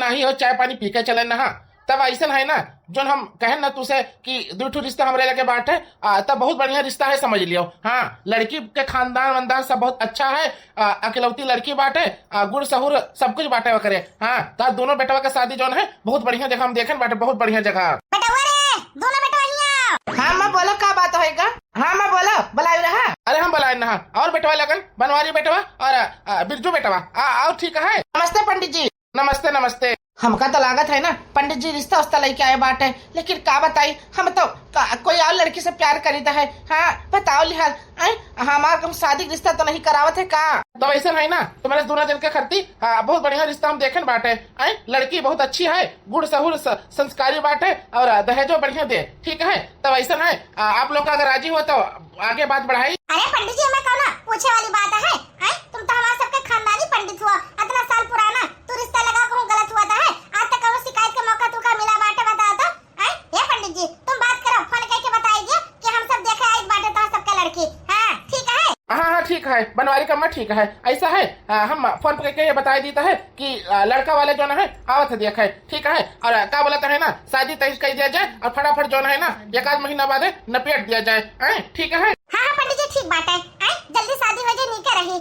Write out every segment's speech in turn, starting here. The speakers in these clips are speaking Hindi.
नाही हो चाय पानी पी के चले ना। हाँ तब ऐसा है ना जो हम कहें ना तुसे कि दूठू रिश्ता हमरे लगे बांटे तब बहुत बढ़िया रिश्ता है समझ लियो। हाँ लड़की के खानदान वंदान सब बहुत अच्छा है। अकेलौती लड़की बांटे गुड़ सहूर सब कुछ बांटे वो करे। हाँ तो दोनों बेटवा का शादी जो है बहुत बढ़िया जगह हम देखें बांटे, बहुत बढ़िया जगह। हाँ माँ बोलो का बात होएगा। हाँ माँ बोलो बुलाए रहा। अरे हम बुलाए ना और बेटवा लगन बनवारी बेटवा और बिरजू बेटवा और ठीक है। नमस्ते पंडित जी। नमस्ते नमस्ते। हमका तो लागत है ना पंडित जी रिश्ता उस्ता लेके आए बाटे, लेकिन का बताई हम तो कोई और लड़की से प्यार करीता है। हाँ बताओ लिहाज हमारा शादी रिश्ता तो नहीं करावत है का। तो ऐसा है ना तुम्हारे दोनों जन के खर्ती बहुत बढ़िया रिश्ता हम देखे बाटे। लड़की बहुत अच्छी है, गुड़ सहूर संस्कारी बाटे और दहेजो बढ़िया दे। ठीक है तब ऐसा है आप लोग अगर राजी हो तो आगे बात बढ़ाई। अरे पंडित जी हमें कौन पूछे वाली बात है? तुम तो हमारे सबके खानदानी पंडित हुआ, इतना साल पुराना तू रिश्ता लगा कहूँ गलत हुआ था है। आज तक कौन शिकायत का मौका तू का मिला बाटे बताओ तो। ये पंडित जी तुम बात करो फोन करके बताइए कि हम सब देखे आई बाटे तो सबका लड़की। हाँ ठीक है। हाँ ठीक है बनवारी का मैं ठीक है। ऐसा है हम फोन पे ये बता देता है कि लड़का वाले जो है आवत है देखे। ठीक है और क्या बोलता है ना शादी तय कर दिया जाए और फटाफट जो है ना एक आध महीना बाद नपेट दिया जाए। ठीक है। हाँ पंडित जी ठीक बात है। जल्दी शादी हो जाए नीके रही।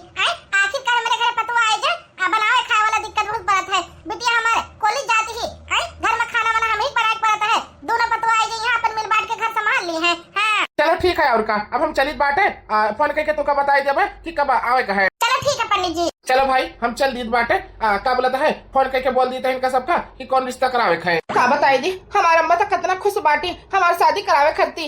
आखिरकार मेरे घर पतवा आए जाए बनावे खाए वाला दिक्कत बहुत बड़त है। बिटिया हमारे कॉलेज जाती ही घर में खाना वाना हम ही पराठ पड़ता है। दोनों पतवा आए जाए यहाँ अपन मिल बांट के घर संभाल ली है। हाँ चलो ठीक है और का अब हम चलित बाटे फोन करके तुमका बताई देवे कि कब आवे का है। चलो ठीक है पंडित जी। चलो भाई हम चल दीद बाटे क्या बोलता है फोन करके बोल देते हैं इनका सबका कि कौन रिश्ता करावे का है। का बताई दी हमारा अम्मा तो कितना खुश बाटी हमारी शादी करावे खरती।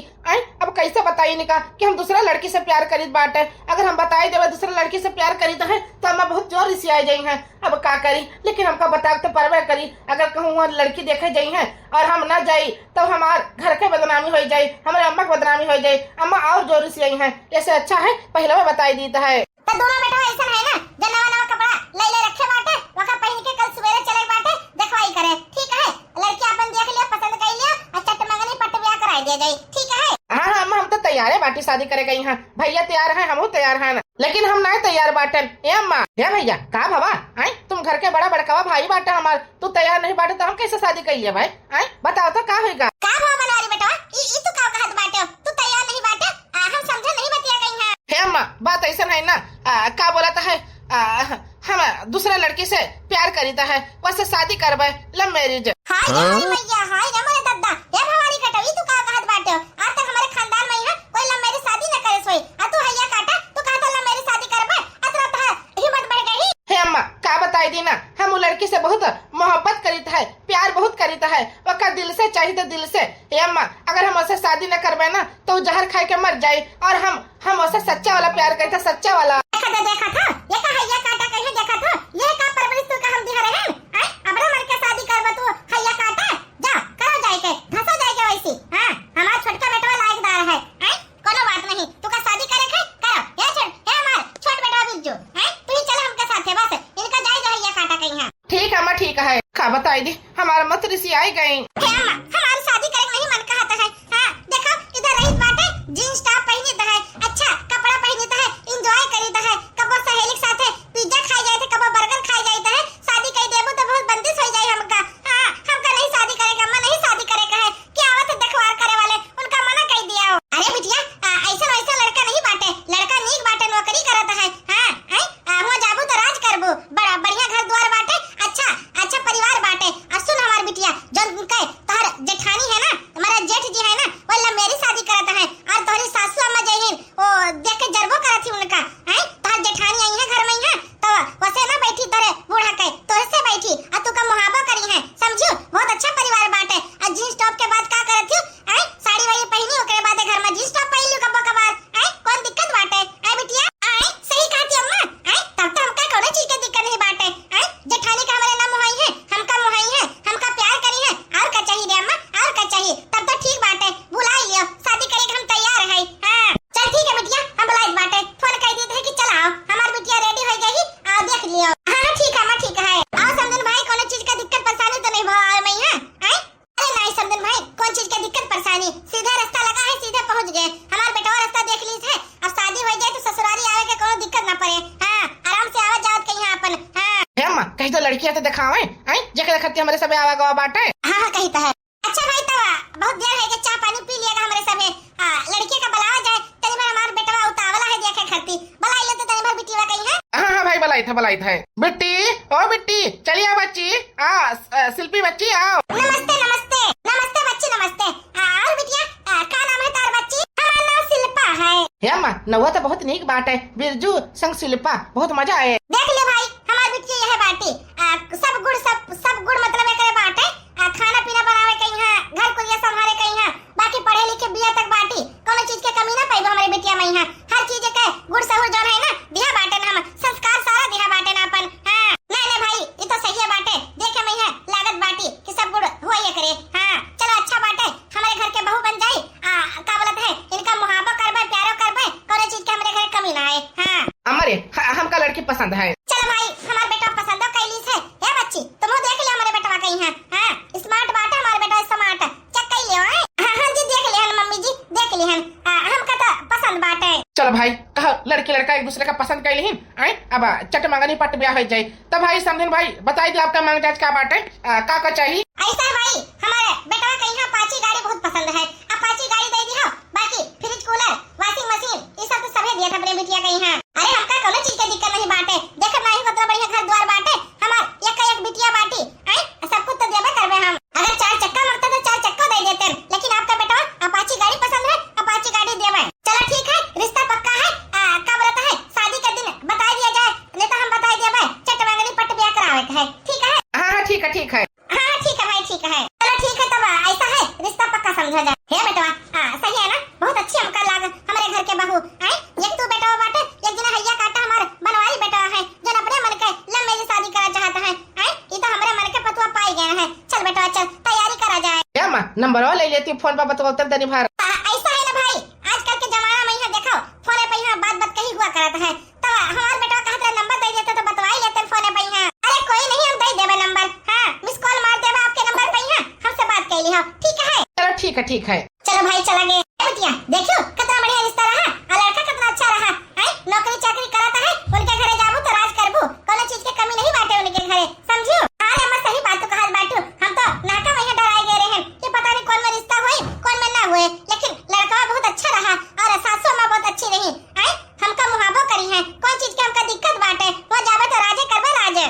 अब कैसे बताई निका कि हम दूसरा लड़की से प्यार करीत बाटे। अगर हम बताई देवे दूसरा लड़की से प्यार करीत है तो अम्मा बहुत जोर रिसी आई जाई है। अब का करी लेकिन हमका बता तो परवे करी। अगर कहूँ वहाँ लड़की देखे जाई है और हम न जाई तो हमार घर के बदनामी हो जाये, हमारे अम्मा की बदनामी हो जाये। अम्मा और जोर रिसी आई है। ऐसे अच्छा है पहले में बताई देता है। तो दोनों बेटा ऐसा है ना जो नवा नवा कपड़ा ले रखे बाटे वका पहन के कल सवेरे चले बाटे देखवाई करे। ठीक है लड़की अपन देख लिया पसंद कर लिया और चट मंगनी पट ब्याह कराई दे जाई। ठीक है। हाँ हम तो तैयार है बाटी शादी करे गई हैं। भैया तैयार है हम तैयार है ना, लेकिन हम नहीं तैयार बाटन। ए अम्मा या भैया का भवा तुम घर के बड़ा बड़कावा भाई बाटा हमार तू तैयार नहीं बाटे तो हम कैसे शादी कर लिया भाई। बताओ तो का होगा। का भवा बनवारी बेटा ई तू का कहत बाटे तू तैयार नहीं बाटे हम समझे नहीं बतिया गई है। हे अम्मा बात ऐसा है ना का बोलता है हम दूसरा लड़की से प्यार करीता है वैसे शादी करबे लव मैरिज। हाय भैया हाय हमारे दादा ये भवानी कटवी तू का कहत बाटे आज तक हमारे खानदान में है कोई लव मैरिज शादी न करे सोई आ तू हैया काटा तू कहत लव मैरिज शादी करबे अतरा तो हिम्मत बढ़ गई। हे अम्मा का बताई दी ना हम वो लड़की से बहुत मोहब्बत करीता है प्यार बहुत करीता है वका दिल से चाहिए दिल से। हे अम्मा अगर हम उससे शादी न करबे ना तो जहर खाए के मर जाये और हम उससे सच्चा वाला प्यार करते सच्चा वाला। देखा था ये का हैया काटा कहीं देखा था ये का परवरिश तू का हम दिहा रहे हैं। अब मर के शादी करबे तू हैया काटा जा करो जाए के धसा जाए के वैसी। हां हमारा छोटका बेटा लायकदार है कोनो बात नहीं तू का शादी करे के करो ये छोड़ हे हमार छोट बेटा बिज्जू तू ही चल हमके साथे बस इनका जाए जा हैया काटा कहीं। हां ठीक है अम्मा ठीक है। का बताई दी हमारा मत रिसी आई गई। हे अम्मा हमारी शादी करे नहीं मन कहता है। हां देखो इधर रही बाटे जींस टॉप पहनी है अच्छा कपड़ा पहनी है एंजॉय करी है कबो सहेली के साथे पिज्जा खाई जाए थे कबो बर्गर खाई जाए है। शादी कई देबो तो बहुत बंदिश हो जाए हमका। हां हमका नहीं शादी करेगा अम्मा नहीं शादी करेगा है क्या आवत है देखवार करे वाले उनका मना कर दिया हो। अरे बिटिया ऐसा वैसा लड़का नहीं बाटे लड़का नीक बाटे नौकरी करता है। हां हो जाबू तो राज करबू बड़ा बढ़िया घर द्वार बाटे अच्छा परिवार बाटे। और सुन हमार बिटिया जब उनका तोहर जेठानी है ना तुम्हारा जेठ जी है ना वो मेरी शादी करता है और तोहरी सासू आई जेकरा खातिर हमरे सबे आवा गवा बाटे। हाँ हाँ कही तो है। अच्छा भाई तो बहुत देर है कि चाय पानी पी लिएगा हमारे सबे। लड़की का बुलावा जाए तनी भर हमार बेटवा उतावला है देखे खातिर। बुलाई ले तो तनी भर बिटिया कहीं है। हाँ भाई बलाई था। बिट्टी ओ बिट्टी चलिए आओ बच्ची, शिल्पी बच्ची आओ। नमस्ते नमस्ते नमस्ते बच्ची नमस्ते। और बिटिया का नाम है तार बच्ची? हमारा नाम शिल्पा है। हे अम्मा नवा तो बहुत नीक बात है, बिरजू संग शिल्पा बहुत मजा आए। देख ले भाई हमार बिटिया यह बाटी सब गुड़ मतलब एकरे बाटे। खाना पीना बनावे कहीं है, घर कुरिया संभाले कहीं है, बाकी पढ़े लिखे बिया तक बाटी। कोनो चीज के कमी ना पाइबो हमारे बिटिया में है। हर चीज के गुड़ सहूर जौन है ना दिया बाटे ना, हम संस्कार सारा दिया बाटे ना अपन। हां नहीं भाई ये तो सही है बाटे। देखे में है लागत बाटी कि सब गुड़ होइए करे। हां चलो अच्छा बाटे हमारे घर के बहू बन जाई। का बोलत है इनका मुहाबा करबे प्यारो करबे, कोनो चीज के हमारे घर कमी ना आए। हां हमारे हमका लड़की पसंद है। चलो भाई हमारा बेटा पसंद है कैली से। हे बच्ची तुम देख ले हमारे बेटा कहीं है। हां स्मार्ट बात है हमारा बेटा, स्मार्ट चेक कर लियो। हां जी देख ले मम्मी जी देख ले हमका तो पसंद बात है। चलो भाई कहा लड़की लड़का एक दूसरे का पसंद कर लिहिन। आई अब चट मंगनी पट ब्याह हो जाए। तब भाई समझिन भाई बताई दी आपका मांग जांच का बाटे, का चाहिए। ऐसा है भाई हमारे बेटा कहीं है अपाची गाड़ी बहुत पसंद है। अपाची गाड़ी दे दी हो, बाकी फ्रिज कूलर वाशिंग मशीन ये सब तो सभी दिया था अपने बिटिया कहीं है। अरे हमका कोनो चीज की दिक्कत नहीं बाटे। देख नहीं कितना बढ़िया घर द्वार बाटे हमार एक बिटिया बाटी। आई सब कुछ तो देबे करबे हम। अगर 4 चक्का मांगता तो 4 चक्का दे देते, लेकिन आपका बेटा अपाची गाड़ी पसंद है, अपाची गाड़ी देबे। चलो ठीक है रिश्ता पक्का है। का बोलता है शादी का दिन बता दिया जाए, नहीं तो हम बता देबे चट मंगनी पट ब्याह करावे के है। ठीक है हाँ ठीक है ठीक है। हाँ ठीक है भाई ठीक है। चलो ठीक है तब ऐसा है रिश्ता पक्का समझा जाए। हे बेटवा सही है ना, बहुत अच्छी हमका लाग हमारे घर के बहू। आई एक तू बेटा बाटे एक दिन हैया काटा हमार बनवारी बेटा है जो अपने मन के लम्बे से शादी करा चाहता है। आई ये तो हमारे मन के पतवा पाई गए हैं। चल बेटा चल तैयारी करा जाए। हे अम्मा नंबर ले लेती फोन पर बताओ तब दनी भर। ऐसा है ना भाई आजकल के जमाना में यहाँ देखो फोन पे यहाँ बात कही हुआ करता है। तो हमारे बेटा कहते नंबर दे देते तो बतवा ही लेते फोन पे यहाँ। अरे कोई नहीं हम दे देवे नंबर। हाँ मिस कॉल मार देवे आपके नंबर पे यहाँ हमसे बात कर ली हो। ठीक है चलो ठीक है। चलो भाई चला गए। बिटिया देखो कितना बढ़िया रिश्ता रहा और लड़का कितना अच्छा रहा। है नौकरी चाकरी कराता है, उनके घरे जाबू तो राज करबू, कोनो चीज के कमी नहीं बाटे उनके घरे समझियो। अरे हम सही बात तो कहल बाटू, हम तो नाका वहीं डराए गए रहे कि पता नहीं कौन में रिश्ता हुए कौन में ना हुए, लेकिन लड़का बहुत अच्छा रहा और सासू मां बहुत अच्छी रही। है हमका मुहाबो करी है, कौन चीज के हमका दिक्कत बाटे वो जाबे तो राजे करबे राजे।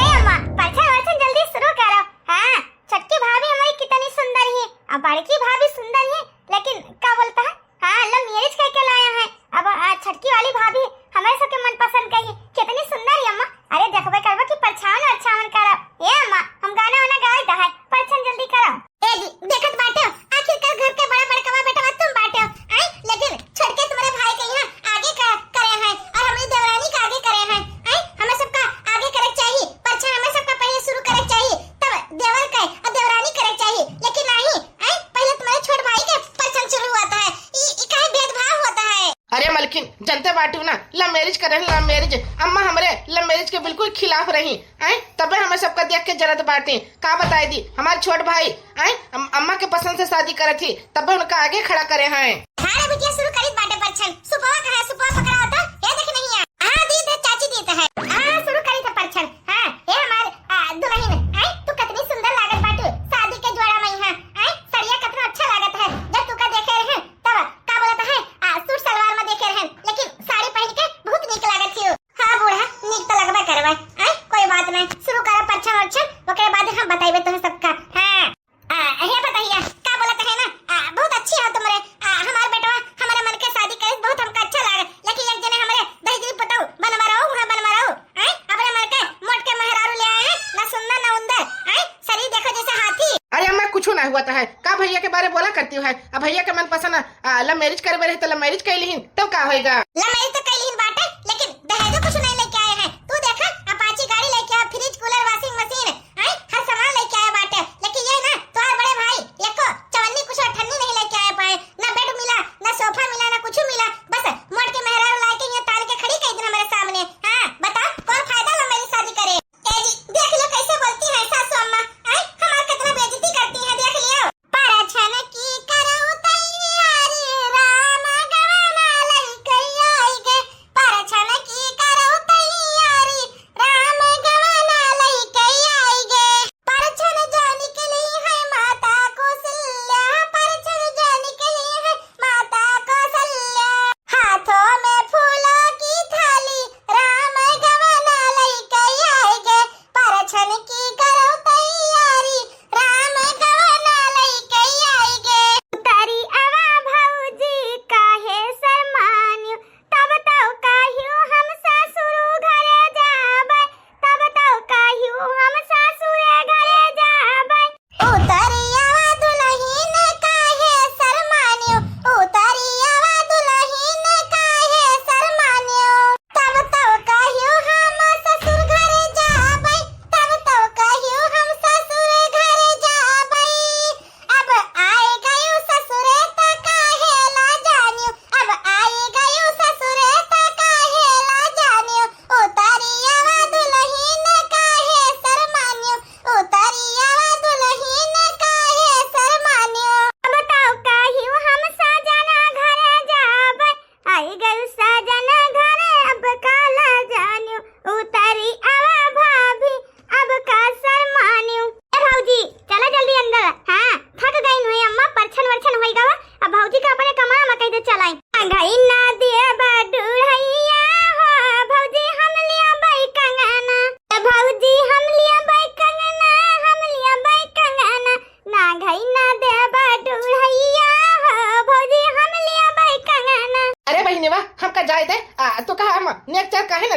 ए अम्मा परछन जल्दी शुरू करो। हां छटकी भाभी हमारी कितनी सुंदर है, अब बड़की भाभी सुंदर है, लेकिन क्या बोलता है हाँ लव मैरिज करके लाया है। अब छटकी वाली भाभी हमारे सबके मन पसंद कही कितनी सुंदर है अम्मा। अरे देखबे करबो कि परछावन अच्छावन करो। ए अम्मा हम गाना वाना गाई दा है, परछन जल्दी करो। ए देखत बाटे आखिरकार घर के बड़ा बड़का बेटा तुम बाटे। आई लेकिन छोड़ के तुम्हारे भाई के यहाँ आगे करे हैं और हमारी देवरानी का आगे करे हैं। आई हमें सबका आगे करे चाहिए, परछन हमें सबका पहले शुरू करे चाहिए तब देवर के और देवरानी करे चाहिए, लेकिन नहीं आई पहले तुम्हारे छोट भाई के परछन शुरू होता है। ये काहे भेदभाव होता है। अरे मलकिन जनते बाटू ना लव मैरिज करे लव मैरिज। अम्मा हमारे लव मैरिज के बिल्कुल खिलाफ रही। आई तबे हमें सबका देख के जरूरत बाटी। का बताई दी हमारे छोट भाई आई अम्मा के पसंद से शादी करे थी तब उनका आगे खड़ा करे हैं। हां बिटिया शुरू करी बाटे परछन। सुपवा का है सुपवा पकड़ा होता ये देख नहीं है। हां दी थे चाची दी है। हां शुरू करी था परछन। हां ये हमारे दुल्हन आई तू कितनी सुंदर लागत बाटू शादी के जोड़ा में है। आई सड़िया कितना अच्छा लागत है जब तू का देखे रहे तब का बोलता है सूट सलवार में देखे रहे, लेकिन साड़ी पहन के बहुत नीक लागत थी। हां बूढ़ा नीक तो लगबे करबे। आई कोई बात नहीं शुरू करा परछन वर्छन ओकरे बाद हम बताइबे तुम्हें सबका। हां हे बताइए का बोलत है ना बहुत अच्छी है तुम्हारे हमारे बेटा हमारे मन के शादी करे बहुत हमका अच्छा लगे, लेकिन एक जने हमारे दहीदी पताऊ बनवा रहो। आई अपने मन के मोट के मेहरारू ले आए हैं ना सुंदर ना उंदर। आई शरीर देखो जैसे हाथी। अरे अम्मा कुछ ना हुआ था है का भैया के बारे बोला करती है। अब भैया के मन पसंद लव मैरिज करवे रहे तो लव मैरिज कर लिहिन तब का होएगा। लव मैरिज तो कैलिन बाटे, लेकिन दहेज कुछ नहीं लेके आए हैं। तू देखा अपाची गाड़ी लेके आया, फ्रिज कूलर वाशिंग मशीन आई हर सामान लेके आया बाटे, लेकिन ये ना तुम्हारे बड़े भाई एको चवन्नी कुछ ठन्नी नहीं लेके आए पाए। ना बेड मिला ना सोफा मिला ना कुछ मिला, बस मोट के मेहरारू लाके यहाँ ताल के खड़ी कर दी हमारे सामने। हाँ बता कौन फायदा लो मेरी शादी करे। ए जी देख लो कैसे बोलती है सासू अम्मा। आई हमार कितना बेइज्जती करती है देख लियो। परछन की करो तैयारी राम गवाना लई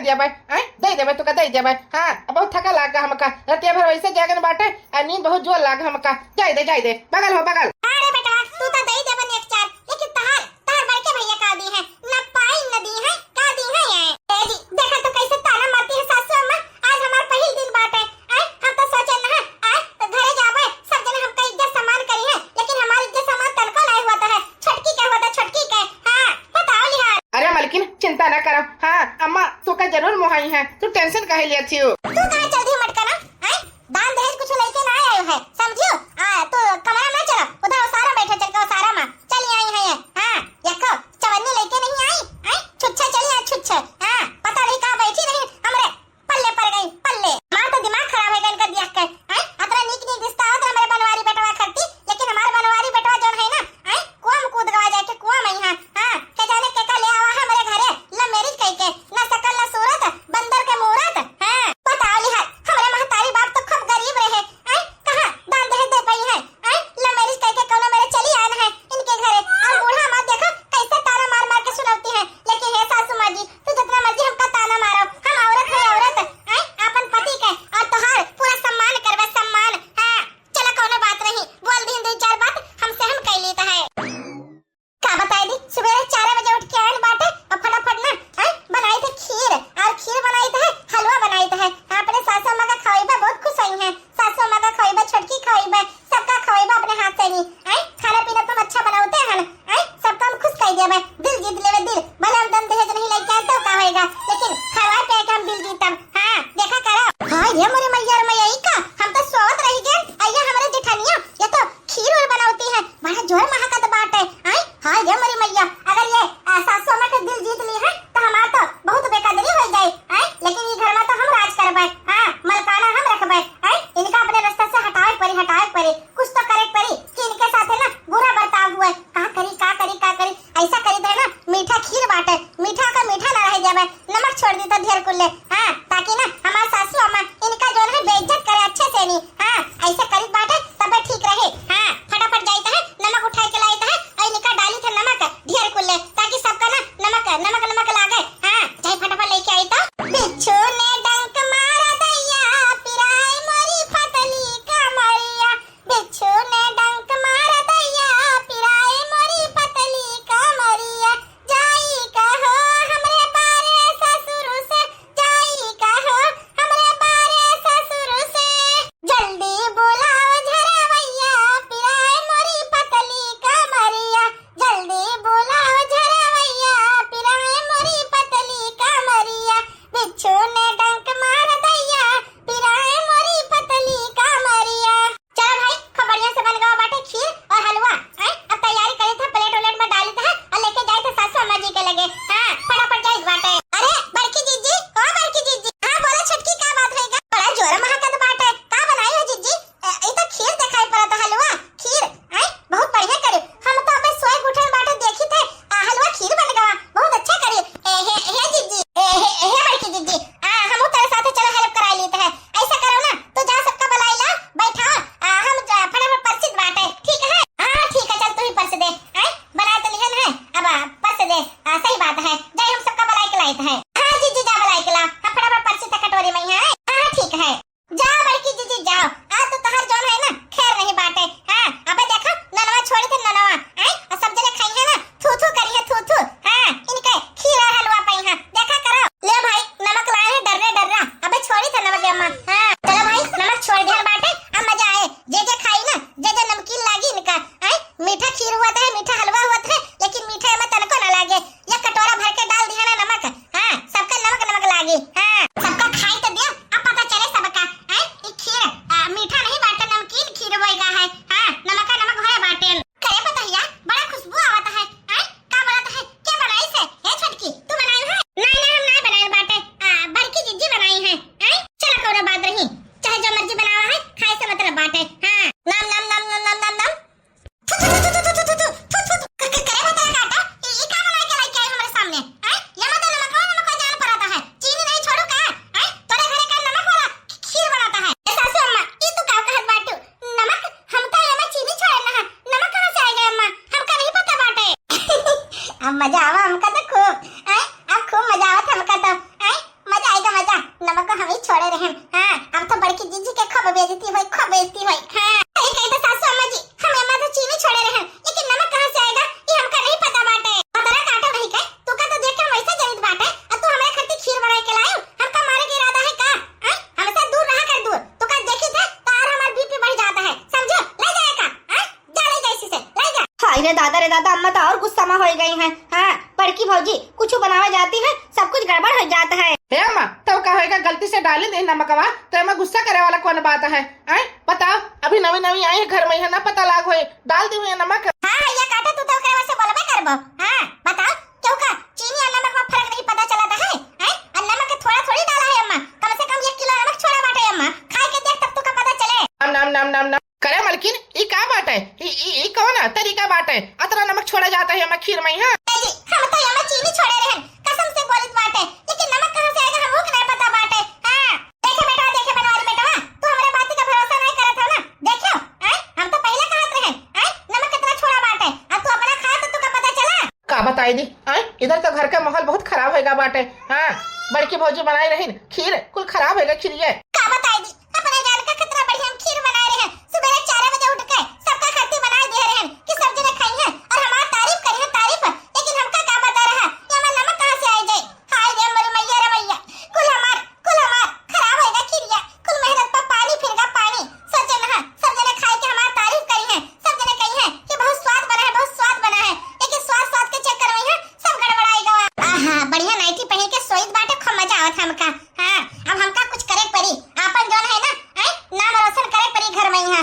दिया भाई, दे देवे तो का दे देवे। हाँ अब बहुत थका लागा हमका, रतिया भर वैसे जागन बाटे और नींद बहुत जोर लागा हमका। जाय दे बगल हो बगल। अरे बेटा तू तो दे दे बन एक चार, लेकिन तहार तहार बड़के भैया का दी है ना, पाई न दी है का दी है ये। ए जी देखा तो कैसे ताना मारती है सासू अम्मा, आज हमार पहली दिन बाटे। हम तो सोचे ना तो घरे जावे सब जन हमका इज्जत सम्मान करी है, लेकिन हमारी इज्जत सम्मान तनका नहीं हुआ है। छटकी क्या हुआ छटकी के। हाँ बताओ लिहाज। अरे मलकिन चिंता ना करो। हाँ अम्मा तू का जरूर मुहाई है, तू टेंशन काहे लिया थी? तू कहां चल दी मटका ना? दान दहेज कुछ लेके ना आयो है, समझियो। तू कमरा में चलो, उधर वो सारा बैठा चल के सारा मां चली आई है ये। हां यको चवन्नी लेके नहीं आई, छुच्छा चली आई छुच्छा। हां पता नहीं कहां बैठी रही, हमरे पल्ले पड़ गई पल्ले। मां तो दिमाग खराब है गन कर दिया के। अतरा नीक नीक रिश्ता होता हमरे बनवारी बेटवा करती, लेकिन हमारे बनवारी बेटवा जोन है ना कुआं में कूद गवा जाके कुआं में। हां के जाने के का ले आवा हमरे घरे ल मैरिज कई के, ना सकल ना सूरत बंदर के मूरत। हां बताओ लिहाज हमरे महतारी बाप तो खूब गरीब रहे, कहां दान दहेज दे पाई है। ल मैरिज कई के कोनो मेरे चली आन है इनके घरे, और बूढ़ा मां देखो कैसे ताना मार मार के सुनाती है। लेकिन हे सासू मां जी तू जितना मर्जी हमका ताना मारो, हम औरत है औरत, अपन पति के और तोहार पूरा सम्मान करबे सम्मान। हां चला कोनो बात नहीं, बोल दी दो चार बात हमसे हम कह लेता है। का बताई दी सुबह 4 बजे उठ के आन बाटे और फटाफट ना बनाई थे खीर, और खीर बनाई थे हलवा बनाई थे। अपने सासू मां का खवाइबा बहुत खुश आई है, सासू मां का खवाइबा छटकी खवाइबा सबका खवाइबा अपने हाथ से नहीं। खाना पीना तुम अच्छा बनाते हैं ना, सबका हम खुश कर देबे, दिल जीत लेबे दिल। भले हम दम दहेज नहीं लेके आए तो का होएगा, लेकिन खवा पे के हम दिल जीतब। हां देखा करो। हां ये मोरे मैया मैया का हम तो सोवत रही गए, आइया हमरे जेठानिया ये तो खीर और बनाती है, बड़ा जोर महकत बाटे। हां ये मोरी मैया अगर ये सासू मां के दिल जीत ली है तो हमार तो बहुत बेकदरी हो जाए। लेकिन ये घर में तो हम राज करबे, मलकाना हम रखबे। इनका अपने रास्ते से हटावे परी कुछ तो करे परी कि इनके साथ है ना बुरा बर्ताव हुआ। का करी ऐसा करी दे ना मीठा खीर बाटे, मीठा का मीठा ना रह जावे, नमक छोड़ दी तो ढेर कुल्ले। ताकि ना हमार सासू अम्मा इनका जो है बेइज्जत करे अच्छे से नहीं। ऐसे करी बाटे तब ठीक रहे। फटाफट जाइता है नमक उठा के लाइता है और इनका डाली थे नमक ढेर कुल्ले, ताकि सबका ना नमक लागे। जाई फटाफट लेके आई तो बिच्छू ने डंक मारा दैया, पिराई मोरी फतली कमरिया। बेइज्जती हुई, खूब बेइज्जती हुई। हां सही कही तो सासू अम्मा जी, हम अम्मा तो चीनी छोड़े रहे, लेकिन नमक कहां से आएगा ये हमका नहीं पता बाटे। पतरा काटो नहीं के, तू का तो देख के वैसे जनित बाटे, और तू हमारे खातिर खीर बना के लायो, हमका मारे के इरादा है का? हैं हमसे दूर रहा कर, दूर तू का देखी थे तार हमार बीपी बढ़ जाता है, समझो? ले जाएगा हैं, जा ले जैसी से ले जा। हाय रे दादा, अम्मा तो और गुस्सा में हो गई हैं। हाँ बड़की भौजी कुछ बनावे जाती है, सब कुछ गड़बड़ हो जाता है। हे अम्मा तो का होएगा, गलती से डाली दे नमकवा तो एमा गुस्सा करे वाला कौन बात है? बताओ, अभी नवी नवी आई है घर में, ना पता लाग होए डाल दी हुई नमक। हां ये काटा तू तो करे वैसे बोलबे करबो। हां बताओ क्यों का चीनी और नमक में फर्क नहीं पता चला है? हैं और नमक थोड़ा थोड़ी डाला है अम्मा, कम से कम 1 किलो नमक छोड़ा बाटे अम्मा, खा के देख तब तो का पता चले। नाम करे मलकिन, ई का बात है? ई कौन तरीका बात है? अतना नमक छोड़ा जाता है अम्मा खीर में? हां जी हम तो अम्मा चीनी छोड़े रहे, कसम से बोलित बाटे, लेकिन नमक कहां से आएगा हमको नहीं पता बाटे। हां देखे बेटा, देखे बनवारी बेटा, तू हमारे बात का भरोसा नहीं करत हो ना? देखियो हैं हम तो पहले कहत रहे हैं नमक कितना छोड़ा बाटे, अब तू अपना खा तो तू का पता चला। का बताई दी? इधर तो घर का माहौल बहुत खराब होएगा बाटे। हाँ बड़की भौजी बनाई रही खीर, कुल खराब होएगा खीर। ये का बताई दी अपने जान का कितना बढ़िया हम खीर बना रहे हैं, सुबह 4 बजे उठ के सबका खातिर बना दे रहे हैं कि सब जने खाई है और हमारी तारीफ करी है, तारीफ। लेकिन हमका का पता रहा कि हमारा नमक कहां से आ जाए? हाय रे मेरे मैया रे मैया, कुल हमार खराब होएगा खीरिया, कुल मेहनत पर पानी फिरगा पानी। सोचे ना सब जने खाए के हमारी तारीफ करी है, सब जने कही है कि बहुत स्वाद बना है, बहुत स्वाद बना है, लेकिन स्वाद के चक्कर में है सब गड़बड़ाएगा। आहा बढ़िया नाइटी पहन के सोईत बाटे, खूब मजा आवत हमका। हां अब हमका कुछ करे पड़ी, आपन जोन है ना नाम रोशन करे पड़ी घर में। यहाँ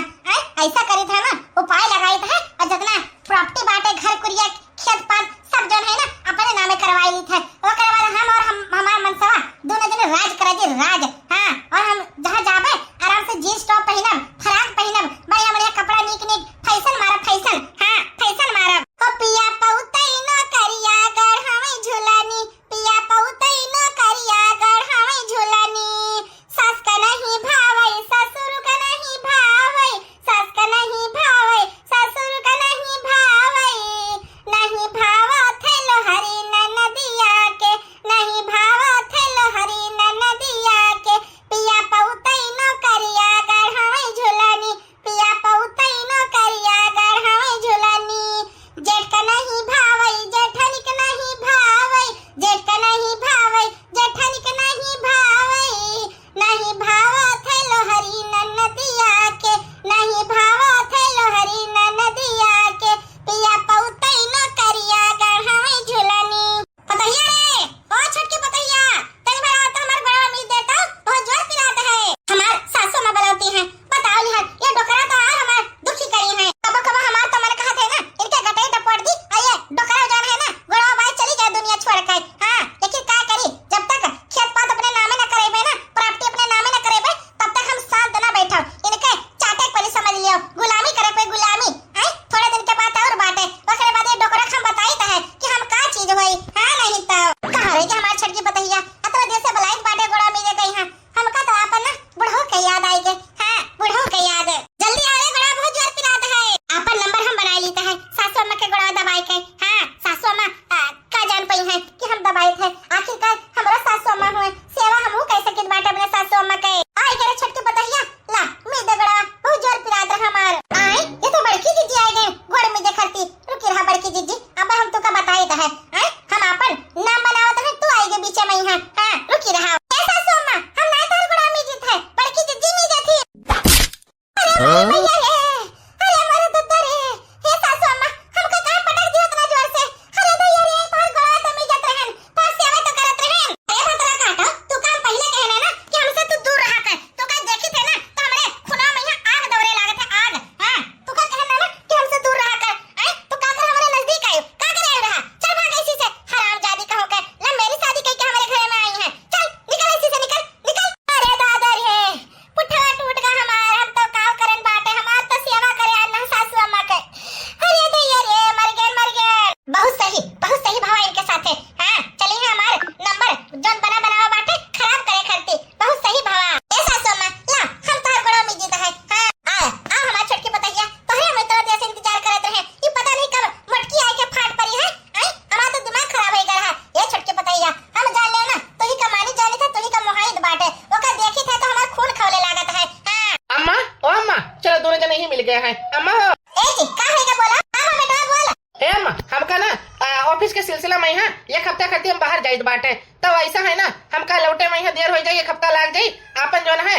ऐसा करी था ना, उपाय लगाई था और जितना प्रॉपर्टी बाटे घर कुरिया खेत पात सब जोन है ना अपने नामे करवाई ली थे। ओकर बाद हम और हमार मनसवा दोनों जने राज करे जी राज। हां और हम जहां जाबे आराम से जींस टॉप पहनब, फ्रॉक पहनब, बढ़िया कपड़ा नीक फैशन मारब, फैशन। हां फैशन मारब। ओ पिया पउतई न करिया गढ़ हमें झुलानी, पिया पउतई न करिया गढ़ हमें झुलानी, सास का नहीं भावई ससुर का नहीं भावई, सास का नहीं भावई ससुर का नहीं भावई, नहीं भावा थे लोहरी ननदिया के, नहीं भावा थे लोहरी ननदिया के, पिया पउतई न करिया गढ़ हमें झुलानी, पिया पउतई न करिया गढ़ हमें झुलानी, जेठ का नहीं भावई जेठनी का नहीं भावई, जेठ का नहीं भावई जेठनी का नहीं भावई, नहीं भावा थे लोहरी ननदिया के, नहीं भावा थे लोहरी ननदिया के, पिया पउतई न करिया गढ़ हमें झुलानी। पतैया रे ओ छटके पतैया, तनी बड़ा तो हमार बड़ा उम्मीद देता, बहुत जोर पिलाता है। हमार सासू मां बुलाती हैं, बताओ यार ये डोकरा तो और हमार दुखी करी है। कब हमार तो मन कहत है ना इनके गटई टपट दी, आये डोकरा जान है ना गोड़ा बाय चली जाए दुनिया छोड़ के। हां लेकिन का करी, जब तक खेत पात अपने नामे न करेबे ना, प्रॉपर्टी अपने नामे न करेबे, तब तक हम शांत न बैठो, इनके चाटे परी समझ लियो, गुलामी करे पे गुलामी। थोड़े दिन के बाद और बाटे, ओकरे बाद ये डोकरा हम बताई है कि हम का चीज होई। हां नहीं तो कहां रही हमार छटकी पतैया, अतरा देर से बलाई बाटे गोड़ा मिले गई। हां हमका तो आपन ना बुढ़ऊ के याद आई के। हां बुढ़ऊ के याद, जल्दी आ रे गोड़ा बहुत जोर पिलाता है। आपन नंबर हम बना लेते हैं सासू अम्मा के गोड़ा दबाई के। हां सासू अम्मा का जान पई है कि हम दबाई थे, आखिरकार हमरा सासू अम्मा हुए, सेवा हमहू कैसे कित बाटे अपने सासू अम्मा के। आई करे छटकी पतैया ला मी दगड़ा बहुत जोर पिलाता हमार। आई ये तो बड़की जीजी आ गए गोड़ में देखती, रुकी रहा बड़की जीजी, अब हम तो का बताई है हम अपन नाम बनावत है, तू आई के बीच में। हां हां रुकी रहा ए सासू अम्मा, हम नहीं तार गोड़ा में जीत है, बड़की जीजी में जाती। अरे भैया रे, अरे हमारे दद्दा रे, हे सासू अम्मा हमका का पटक दियो इतना जोर से। अरे भैया रे तोर गोड़ा तो में जात रहन, पास से आवे तो करत रहन। अरे भतरा काटो तू काम पहले कहना ना कि हमसे तू दूर रहा कर, तू का देखी थे ना तो हमरे खुना में यहाँ आग दौड़े लागत है, आग। हां तू का कहना ना कि हमसे दूर रहा कर, तू का कर हमारे नजदीक आयो, का करे रहा, चल भाग इसी से, हरामजादी कहो के ले मेरी शादी कह के हमारे घर में आई है, चल निकल इसी से, निकल निकल। अरे दादा रे पुठा टूट गया हमार, हम तो काव करन बाटे, हमार ही मिल गया है। अम्मा ए जी का होएगा बोला? हां बेटा बोल। हे अम्मा, हमका ना ऑफिस के सिलसिला में है एक हफ्ता खातिर हम बाहर जाइत बाटे, तब ऐसा है ना हमका लौटे में देर हो जाई, एक हफ्ता लग जाई। आपन जो है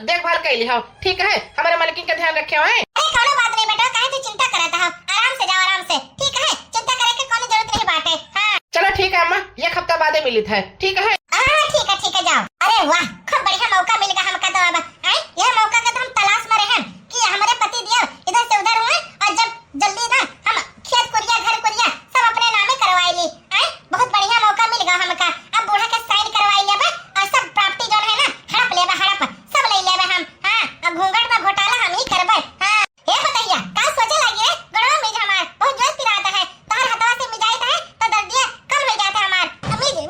देखभाल कर लिहो, ठीक है? हमारे मालकिन का ध्यान रखे है। अरे कोनो बात नहीं बेटा, काहे तू चिंता करत हो? आराम से जाओ, आराम से, ठीक है? चिंता करे के कोनो जरूरत नहीं बाटे। हां चलो ठीक है अम्मा, एक हफ्ता बाद मिलित है, ठीक है? हां ठीक है जाओ। अरे वाह, खूब बढ़िया मौका मिल गया हमका तो। अब आई यह मौका का तो हम तलाश में रहे कि हमारे पति दियो इधर से उधर हुए, और जब जल्दी ना हम खेत कुरिया घर कुरिया सब अपने नामे करवाई ली। आई बहुत बढ़िया मौका मिल गया हमका। अब बूढ़ा के साइन करवाई लेबे और सब प्रॉपर्टी जो है ना हड़प लेबे, हड़प सब ले लेबे हम। हां अब घूंघट में घोटाला हम ही करबे। हां ये बताइए का सोचे लगी रे? गड़वा मिज हमार बहुत जोर पिराता है, तार हथवा से मिजाइत है तो दर्दिया कम हो जाता हमार।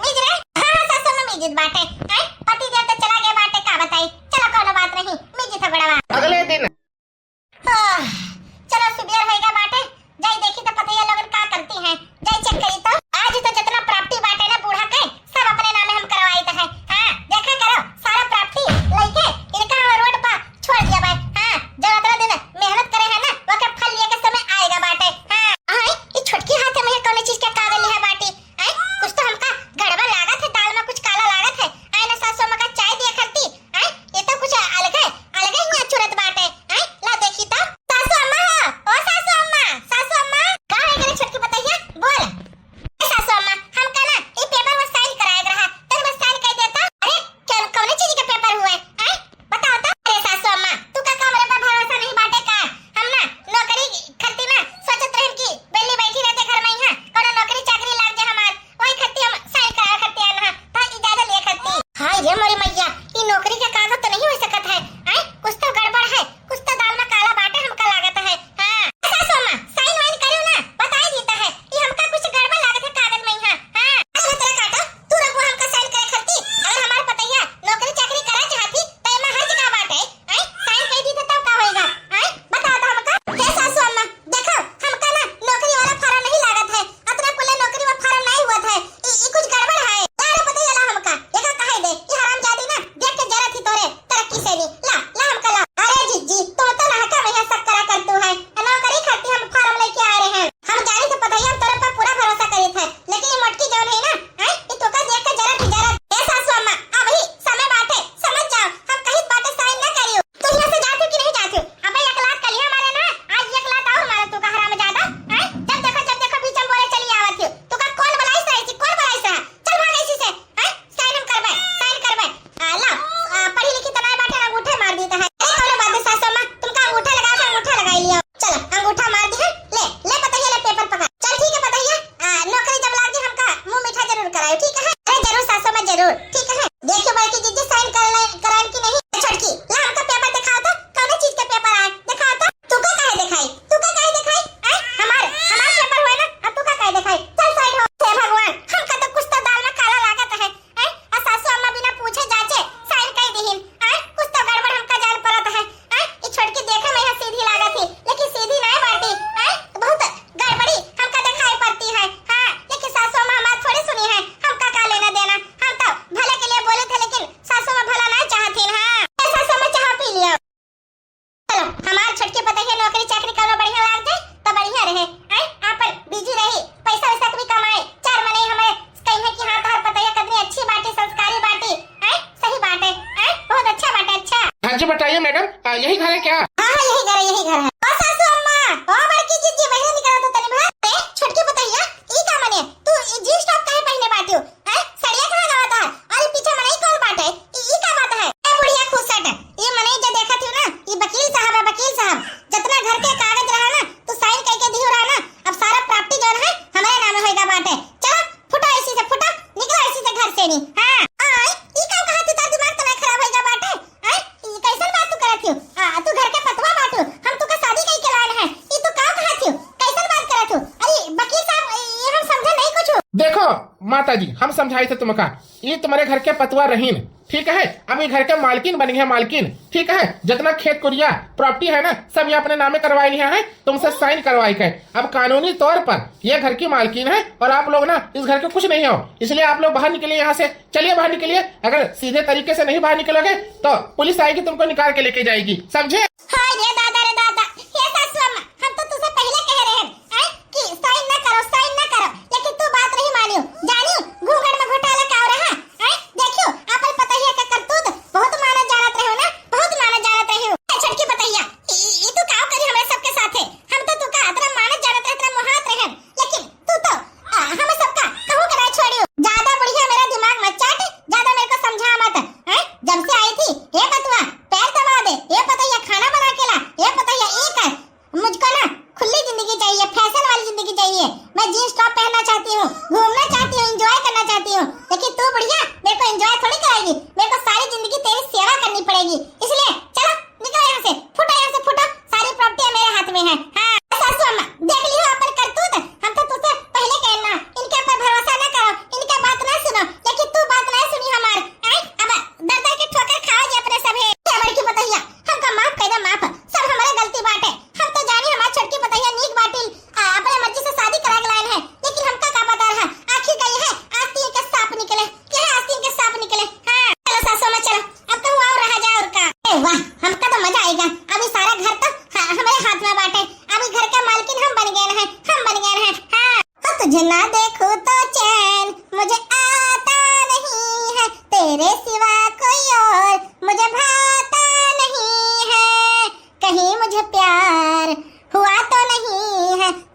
मिज रे। हां सासू में मिजित बाटे। आई पति देव तो चला गया बाटे, का बताई? चलो कोनो बात नहीं, मिजित है बड़वा। अगले दिन चलो सुबह होएगा बाटे, जाई देखी तो पता है लोगन का करती हैं, जाई चेक करी तो। आज तो जितना प्रॉपर्टी बाटे ना बूढ़ा के सब अपने नामे हम करवाई तो है। हां देखा करो सारा प्रॉपर्टी लेके इनका रोड पर छोड़ दिया भाई। हां जब इतना दिन मेहनत करे है ना वो के फल लिए के समय आएगा बाटे। हां आई ये छोटकी हाथ में कौन चीज के कागज है बाटी? आई कुछ तो हमका गड़बड़ लागत है, दाल में कुछ काला लागत है। आई ना सासू मां का चाय दिया करती। आई ये तो कुछ अलग है, अलग ही अचूरत बाटे। आई ला देखी तो सासू अम्मा, ओ सासू अम्मा, सासू अम्मा का है करे छोटकी बताइए बोल। ए सासू अम्मा हमका ना ये पेपर में साइन कराया रहा, तब मैं साइन कर देता। अरे कौन कौन चीज का पेपर हुआ है? आई बताओ तो। अरे सासू अम्मा तू का मेरे पर भरोसा नहीं बाटे का? हम ना नौकरी करती ना सोचत रहन की बेली बैठी रहते घर में यहां कोनो नौकरी चाकरी लाग जाए हमार, ओई खत्ती हम साइन कराया करती है ना ता इजाजत ले करती। हां ये मोरी मैया ये नौकरी के कागज तो नहीं हो सकत है। आई कुछ तो गड़बड़ है, कुछ तो दाल में काला बाटे हमका लागत है। हां सासू अम्मा साइन वाइन करो ना, बताई देता है ये हमका कुछ गड़बड़ लागत है कागज में यहां। हां अरे तेरा काटा तू रखो हमका साइन करे खरती। अगर हमार पतैया नौकरी चाकरी करा चाहती तो एमा हर जगह बाटे। आई साइन कर दी तो तब का होएगा? आई बताओ तो हमका। हे सासू अम्मा देखो हमका ना नौकरी वाला फार्म नहीं लागत है, अतरा कुले नौकरी वाला फार्म नहीं हुआ है, ये कुछ गड़बड़ है। अरे पतैया ला हमका एका कहे दे ये हरामजादी ना देख के जरा थी तोरे तरक्की से भी ला ला हमका ला। अरे जीजी तो लहका में सब करा कर तू है, नौकरी खाती हम फार्म लेके आ रहे हैं। हम जाने तो पता ही हम तेरे पर पूरा भरोसा करे थे, लेकिन ये मटकी जौन है ना आई ये तो का देख के जरा थी जरा। ए सासू अम्मा अब ही समय बाटे समझ जाओ, हम कहीं बाटे साइन ना करियो। तू यहां से जाती कि नहीं जाती? अबे 1 लाख कल हमारे ना आज 1 लाख और हमारा तू का हरामजादा। आई जब देखो बीच में बोले चली आवत हो तू का कौन बुलाई सही कौन बुलाई सही? चल भाग इसी से। आई साइन हम करबे ला पढ़ी लिखी तनाई बाटे अंगूठे मार देता है। ए कोनो बात नहीं सासू अम्मा तुमका अंगूठा लगाओ तो अंगूठा लगाई लियो। चलो अंगूठा मार दी है, ले पतैया ले पेपर पकड़। चल ठीक है पतैया नौकरी जब लाग जाए हमका मुंह मीठा जरूर करायो, ठीक है? अरे जरूर सासू अम्मा जरूर, ठीक है? देखियो भाई की जीजी साइन कराएं कि नहीं। छोटकी ला हमका पेपर दिखाओ तो कौन चीज का पेपर आए दिखाओ तो। तू का काहे दिखाई? आई हमार पेपर हुए ना, अब तू का काहे दिखाई? चल साइड हो। हे भगवान हमका तो कुछ तो दाल में काला लागत है। आई आ सासू अम्मा बिना पूछे जाचे साइन कर दीहिन। आई कुछ तो गड़बड़ हमका जान परत है। आई ये छोटकी देखे में यहां सीधी लागत थी, लेकिन सीधी नहीं बाटी। आई बहुत गड़बड़ी हमका दिखाई पड़ती है। हां लेकिन सासू अम्मा हमार थोड़ी सुनी है, हमका का लेना देना? हम तो भले के लिए बोले थे, लेकिन सासू अम्मा भला नहीं चाहती। हां सासू अम्मा चाह पी लिया। चलो हमार छोटके पता है नौकरी चाकरी करना बढ़िया लाग जाए तो बढ़िया रहे। आई आपन बिजी रही, पैसा वैसा भी कमाए, 4 महीने हमें कहीं कि हां तोहर पता है कितनी अच्छी बाटी संस्कारी बाटी। आई सही बात है। आई बहुत अच्छा बात है। अच्छा हाँ जी बताइए मैडम, यही घर है क्या? हां यही घर है। ओ सासू अम्मा ओ बड़की जीजी बहन निकला तो तनी भाई ए छोटकी बताइए ई का माने तू जींस टॉप काहे पहने बाटियो? हैं सड़िया कहां गावत है? अरे पीछे मने कौन बाटे ई का बात है? ए बुढ़िया खुश सट ये मने जो देखा थी ना ये वकील साहब है, वकील साहब जितना घर के कागज रहा ना तो साइन करके दियो रहा ना, अब सारा प्रॉपर्टी जो है हमारे नाम होएगा बाटे। चलो फुटा इसी से फुटा निकलो इसी से घर से नहीं। हां आई ई का कहा तू दिमाग तो खराब होएगा बाटे। आई ई कैसन बात तू करत हो? तू घर के पतवा बाटू हम तू का शादी कई के लान है ई तू का कहत हो? कैसन बात करत हो? अरे वकील साहब ये हम समझे नहीं कुछ। देखो माता जी हम समझाई थे तुमका, ये तुम्हारे घर के पतवा रहीन, ठीक है? अब ये घर के मालकिन बनी है, मालकिन, ठीक है? जितना खेत कुरिया प्रॉपर्टी है ना सब ये अपने नामे करवाई लिया है, तुमसे साइन करवाई के। अब कानूनी तौर पर ये घर की मालकिन है और आप लोग ना इस घर के कुछ नहीं हो, इसलिए आप लोग बाहर निकलिए यहाँ से। चलिए बाहर निकलिए, अगर सीधे तरीके से नहीं बाहर निकलोगे तो पुलिस आएगी तुमको निकाल के लेके जाएगी, समझे? हां ये दादा रे दादा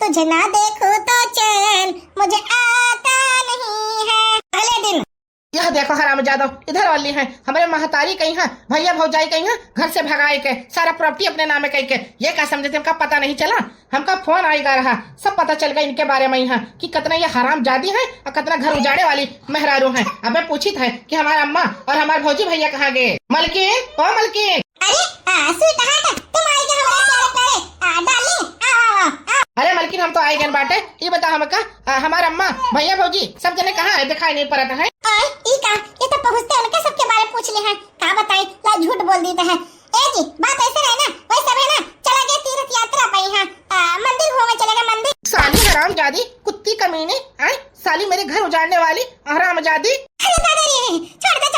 तुझे ना देखूं तो चैन मुझे आता नहीं है। अगले दिन यह देखो हरामजादो, इधर वाली है हमारे महतारी कहीं है, भैया भौजाई कहीं है, घर से भगाए के सारा प्रॉपर्टी अपने नामे कहीं के। ये क्या समझे थे, हमका पता नहीं चला? हमका फोन आएगा रहा, सब पता चल गया इनके बारे में ही है कि कितना ये हरामजादी है और कितना घर उजाड़े वाली मेहरारू है। अब मैं पूछी था कि हमारा अम्मा और हमारे भौजी भैया कहाँ गए। मलकिन, ओ मलकिन। अरे स्वीटहार्ट, तुम आई गए हमारे प्यारे प्यारे डार्लिंग, आओ आओ आओ। अरे मलकिन, हम तो आए गए बाटे। ये बता हमका हमारा अम्मा भैया भौजी सब जने कहाँ है, दिखाई नहीं पड़ता है। और ये तो पहुँचते उनके सबके बारे पूछ ले हैं, क्या बताई ला झूठ बोल देते हैं। ए जी बात ऐसे रहे ना, वही सब है ना, चला गया तीर्थ यात्रा पे यहाँ मंदिर घूमने चले गए मंदिर। साली हरामजादी, कुत्ती कमीने, आई साली मेरे घर उजाड़ने वाली हरामजादी। अरे दादा रे, छोड़ दे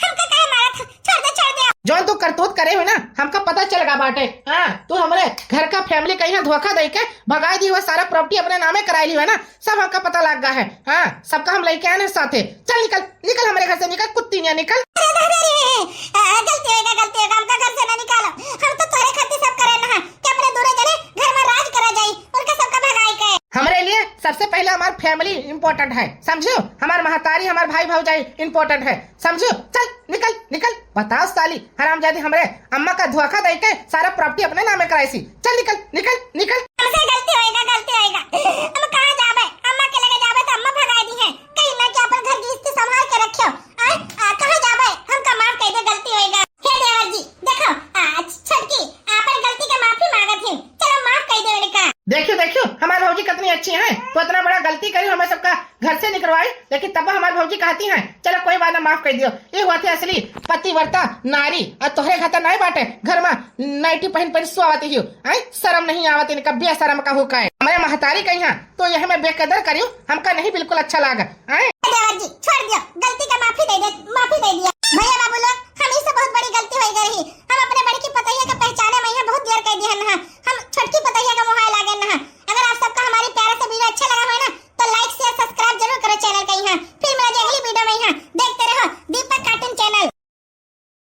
हमका काहे मारा था, छोड़ दे। जौन तू करतूत करे हो ना, हमका पता चल गया बाटे। हाँ, तू हमारे घर का फैमिली कहीं धोखा दे के भगा दी हुआ, सारा प्रॉपर्टी अपने नामे कराई ली है ना, सब हमका पता लग गया है। हाँ, सबका हम लेके आए ना साथे। चल निकल निकल हमारे घर से, निकल कुत्ती नहीं निकल। अरे दादा रे, गलती होगा, हमका घर से ना निकालो। हम तो तोरे खातिर सब करे ना कि अपने दूरे जने घर में राज करा जाई, उनका सबका भगाई के। हमारे लिए सबसे पहले हमारी फैमिली इम्पोर्टेंट है, समझो? हमारे महतारी, हमारे भाई भौजाई इम्पोर्टेंट है, समझो? चल निकल निकल। बताओ साली हरामजादी, हमारे अम्मा का धोखा दे के सारा प्रॉपर्टी अपने नामे कराई सी। चल निकल निकल निकल। हमसे गलती होएगा। हम कहाँ जाबे, अम्मा के लगे जाबे तो अम्मा भगा दी है, कहीं ना कि अपन घर गृहस्थी संभाल के रखियो। कहाँ जाबे, हमका माफ कर दे, गलती होएगा। हे देवर जी देखो, छटकी आपन गलती का माफी मांगत है, चलो माफ कर दे उनका। देखियो हमारी भौजी कितनी अच्छी है, तो इतना बड़ा गलती करी, हमें सबका घर से निकलवाई, लेकिन तब हमारी भौजी कहती है चलो कोई बात ना, माफ कर दियो। ये हुआ थे असली पतिव्रता नारी, और तोहरे घर नहीं बाटे, घर में नाइटी पहन सुआवती हो, शर्म नहीं आवती, इनका बेशरम का हुक्का है। हमारे महतारी कहीं है तो यह मैं बेकदर करियो, हमका नहीं बिल्कुल अच्छा लगा। देवर जी छोड़ दियो, गलती का माफी दे दिया।